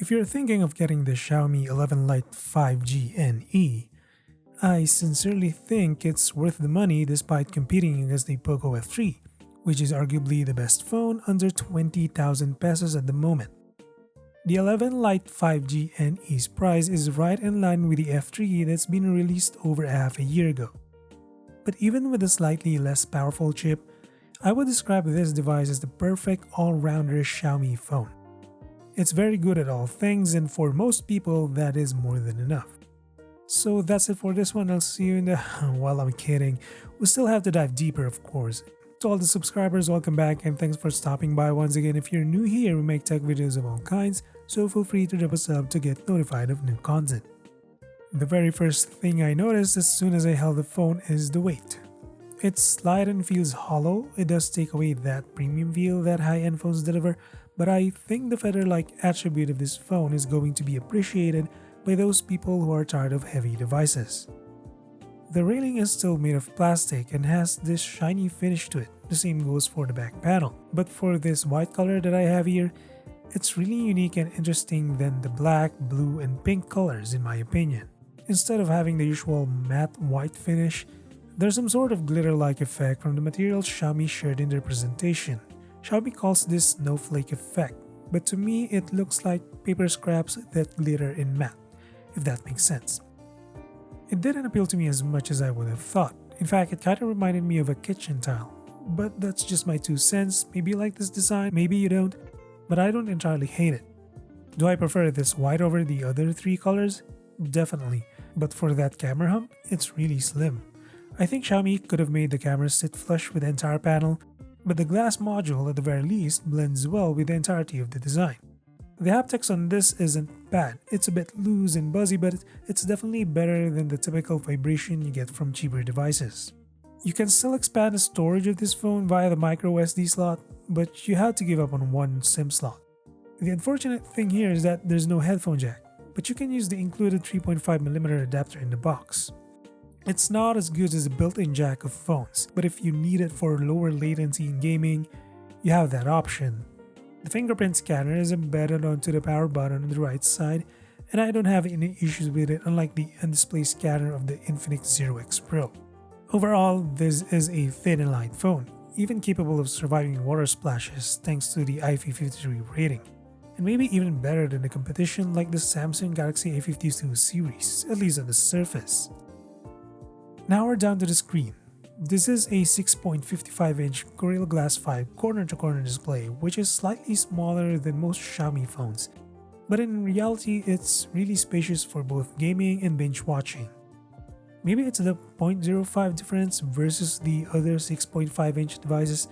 If you're thinking of getting the Xiaomi 11 Lite 5G NE, I sincerely think it's worth the money despite competing against the Poco F3, which is arguably the best phone under 20,000 pesos at the moment. The 11 Lite 5G NE's price is right in line with the F3 that's been released over half a year ago. But even with a slightly less powerful chip, I would describe this device as the perfect all-rounder Xiaomi phone. It's very good at all things, and for most people that is more than enough. So that's it for this one. I'll see you in the... Well, I'm kidding. We still have to dive deeper, of course. To all the subscribers, welcome back and thanks for stopping by once again. If you're new here, we make tech videos of all kinds, so feel free to drop a sub to get notified of new content. The very first thing I noticed as soon as I held the phone is the weight. It's light and feels hollow. It does take away that premium feel that high-end phones deliver, but I think the feather-like attribute of this phone is going to be appreciated by those people who are tired of heavy devices. The railing is still made of plastic and has this shiny finish to it. The same goes for the back panel. But for this white color that I have here, it's really unique and interesting than the black, blue, and pink colors in my opinion. Instead of having the usual matte white finish, there's some sort of glitter-like effect from the material Xiaomi shared in their presentation. Xiaomi calls this snowflake effect, but to me it looks like paper scraps that glitter in matte, if that makes sense. It didn't appeal to me as much as I would have thought. In fact, it kinda reminded me of a kitchen tile. But that's just my 2 cents. Maybe you like this design, maybe you don't, but I don't entirely hate it. Do I prefer this white over the other 3 colors? Definitely, but for that camera hump, it's really slim. I think Xiaomi could have made the camera sit flush with the entire panel, but the glass module at the very least blends well with the entirety of the design. The haptics on this isn't bad. It's a bit loose and buzzy, but it's definitely better than the typical vibration you get from cheaper devices. You can still expand the storage of this phone via the micro SD slot, but you have to give up on one SIM slot. The unfortunate thing here is that there's no headphone jack, but you can use the included 3.5mm adapter in the box. It's not as good as the built-in jack of phones, but if you need it for lower latency in gaming, you have that option. The fingerprint scanner is embedded onto the power button on the right side, and I don't have any issues with it unlike the on-display scanner of the Infinix Zero X Pro. Overall, this is a thin and light phone, even capable of surviving water splashes thanks to the IP53 rating, and maybe even better than the competition like the Samsung Galaxy A52 series, at least on the surface. Now we're down to the screen. This is a 6.55-inch Gorilla Glass 5 corner-to-corner display, which is slightly smaller than most Xiaomi phones, but in reality it's really spacious for both gaming and binge watching. Maybe it's the 0.05 difference versus the other 6.5-inch devices,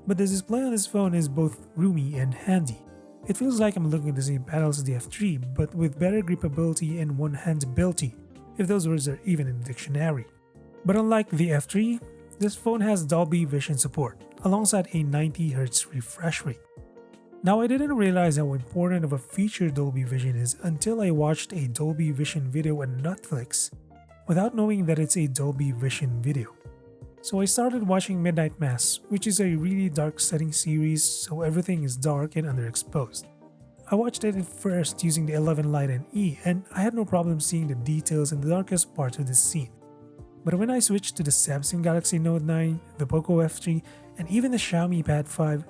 but the display on this phone is both roomy and handy. It feels like I'm looking at the same panels as the F3, but with better gripability and one-handability, if those words are even in the dictionary. But unlike the F3, this phone has Dolby Vision support, alongside a 90Hz refresh rate. Now I didn't realize how important of a feature Dolby Vision is until I watched a Dolby Vision video on Netflix, without knowing that it's a Dolby Vision video. So I started watching Midnight Mass, which is a really dark setting series, so everything is dark and underexposed. I watched it at first using the 11 Lite NE, and I had no problem seeing the details in the darkest parts of the scene. But when I switched to the Samsung Galaxy Note 9, the Poco F3, and even the Xiaomi Pad 5,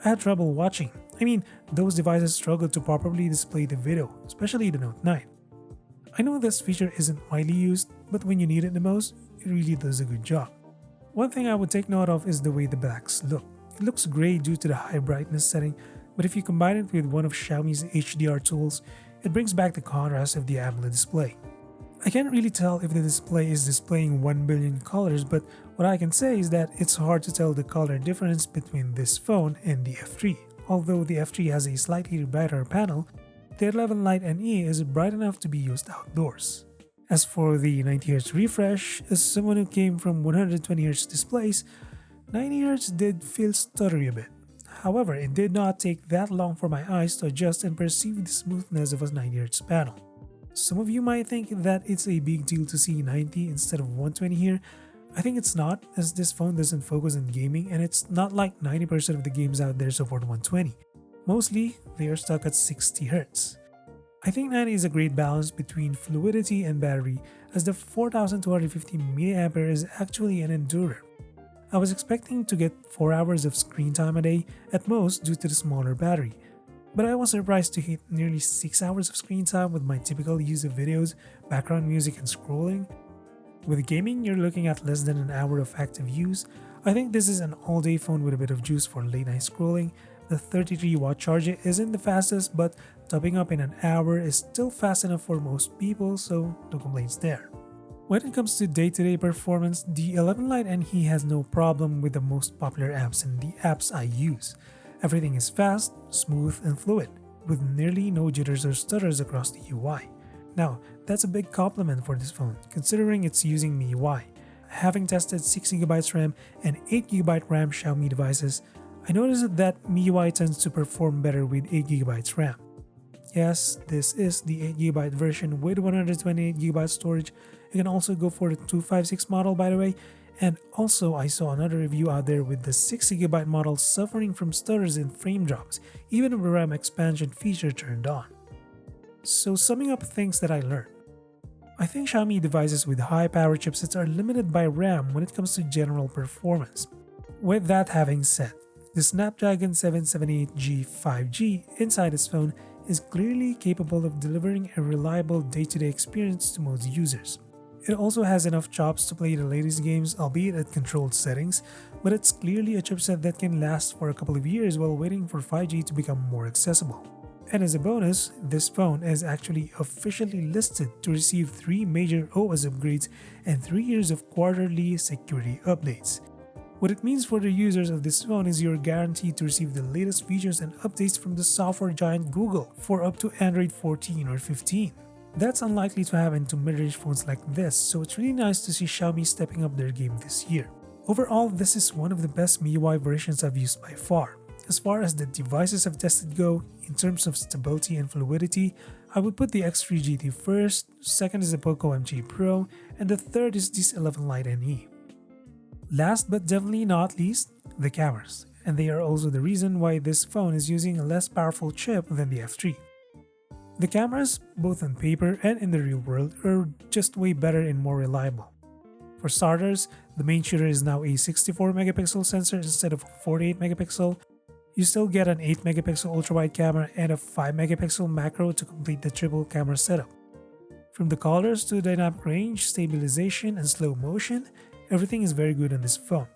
I had trouble watching. I mean, those devices struggled to properly display the video, especially the Note 9. I know this feature isn't widely used, but when you need it the most, it really does a good job. One thing I would take note of is the way the backs look. It looks gray due to the high brightness setting, but if you combine it with one of Xiaomi's HDR tools, it brings back the contrast of the AMOLED display. I can't really tell if the display is displaying 1 billion colors, but what I can say is that it's hard to tell the color difference between this phone and the F3. Although the F3 has a slightly brighter panel, the 11 Lite NE is bright enough to be used outdoors. As for the 90Hz refresh, as someone who came from 120Hz displays, 90Hz did feel stuttery a bit. However, it did not take that long for my eyes to adjust and perceive the smoothness of a 90Hz panel. Some of you might think that it's a big deal to see 90 instead of 120 here. I think it's not, as this phone doesn't focus on gaming and it's not like 90% of the games out there support 120. Mostly, they are stuck at 60Hz. I think 90 is a great balance between fluidity and battery, as the 4250 mAh is actually an endurer. I was expecting to get 4 hours of screen time a day at most due to the smaller battery, but I was surprised to hit nearly 6 hours of screen time with my typical use of videos, background music, and scrolling. With gaming, you're looking at less than an hour of active use. I think this is an all-day phone with a bit of juice for late-night scrolling. The 33-watt charger isn't the fastest, but topping up in an hour is still fast enough for most people, so no complaints there. When it comes to day-to-day performance, the 11 Lite NE has no problem with the most popular apps and the apps I use. Everything is fast, smooth, and fluid, with nearly no jitters or stutters across the UI. Now, that's a big compliment for this phone, considering it's using MIUI. Having tested 6GB RAM and 8GB RAM Xiaomi devices, I noticed that MIUI tends to perform better with 8GB RAM. Yes, this is the 8GB version with 128GB storage. You can also go for the 256 model, by the way. And also, I saw another review out there with the 6GB model suffering from stutters and frame drops, even with the RAM expansion feature turned on. So summing up things that I learned. I think Xiaomi devices with high power chipsets are limited by RAM when it comes to general performance. With that having said, the Snapdragon 778G 5G inside this phone is clearly capable of delivering a reliable day-to-day experience to most users. It also has enough chops to play the latest games, albeit at controlled settings, but it's clearly a chipset that can last for a couple of years while waiting for 5G to become more accessible. And as a bonus, this phone is actually officially listed to receive 3 major OS upgrades and 3 years of quarterly security updates. What it means for the users of this phone is you're guaranteed to receive the latest features and updates from the software giant Google for up to Android 14 or 15. That's unlikely to happen to mid-range phones like this, so it's really nice to see Xiaomi stepping up their game this year. Overall, this is one of the best MIUI versions I've used by far. As far as the devices I've tested go, in terms of stability and fluidity, I would put the X3 GT first, second is the Poco MG Pro, and the third is this 11 Lite NE. Last but definitely not least, the cameras, and they are also the reason why this phone is using a less powerful chip than the F3. The cameras, both on paper and in the real world, are just way better and more reliable. For starters, the main shooter is now a 64MP sensor instead of a 48MP. You still get an 8MP ultra-wide camera and a 5MP macro to complete the triple camera setup. From the colors to dynamic range, stabilization, and slow motion, everything is very good on this phone.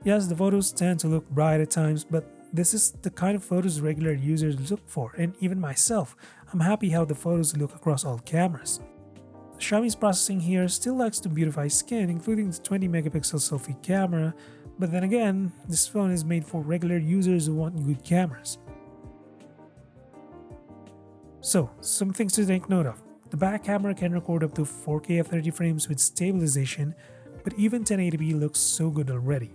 Yes, the photos tend to look bright at times, but this is the kind of photos regular users look for, and even myself, I'm happy how the photos look across all cameras. Xiaomi's processing here still likes to beautify skin, including the 20MP selfie camera, but then again, this phone is made for regular users who want good cameras. So, some things to take note of. The back camera can record up to 4K at 30 frames with stabilization, but even 1080p looks so good already.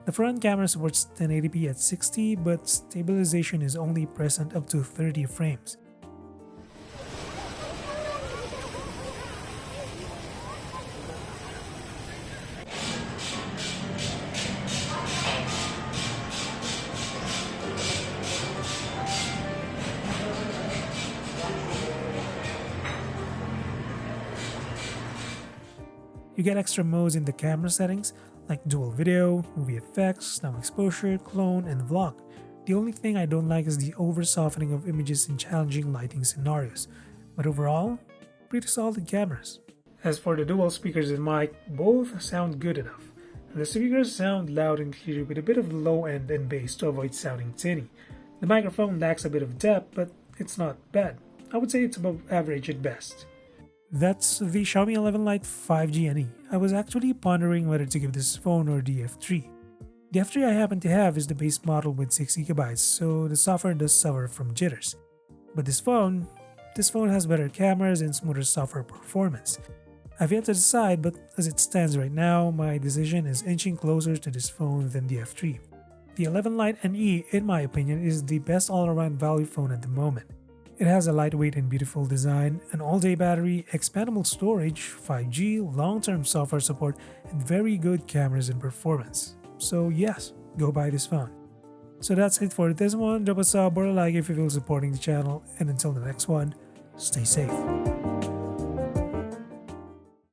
The front camera supports 1080p at 60, but stabilization is only present up to 30 frames. You get extra modes in the camera settings, like dual video, movie effects, snow exposure, clone, and vlog. The only thing I don't like is the over-softening of images in challenging lighting scenarios, but overall, pretty solid cameras. As for the dual speakers and mic, both sound good enough. And the speakers sound loud and clear with a bit of low end and bass to avoid sounding tinny. The microphone lacks a bit of depth, but it's not bad. I would say it's above average at best. That's the Xiaomi 11 Lite 5G NE. I was actually pondering whether to give this phone or the F3. The F3 I happen to have is the base model with 6GB, so the software does suffer from jitters. But this phone has better cameras and smoother software performance. I've yet to decide, but as it stands right now, my decision is inching closer to this phone than the F3. The 11 Lite NE, in my opinion, is the best all-around value phone at the moment. It has a lightweight and beautiful design, an all-day battery, expandable storage, 5G, long-term software support, and very good cameras and performance. So yes, go buy this phone. So that's it for this one. Drop a sub or a like if you feel supporting the channel, and until the next one, stay safe.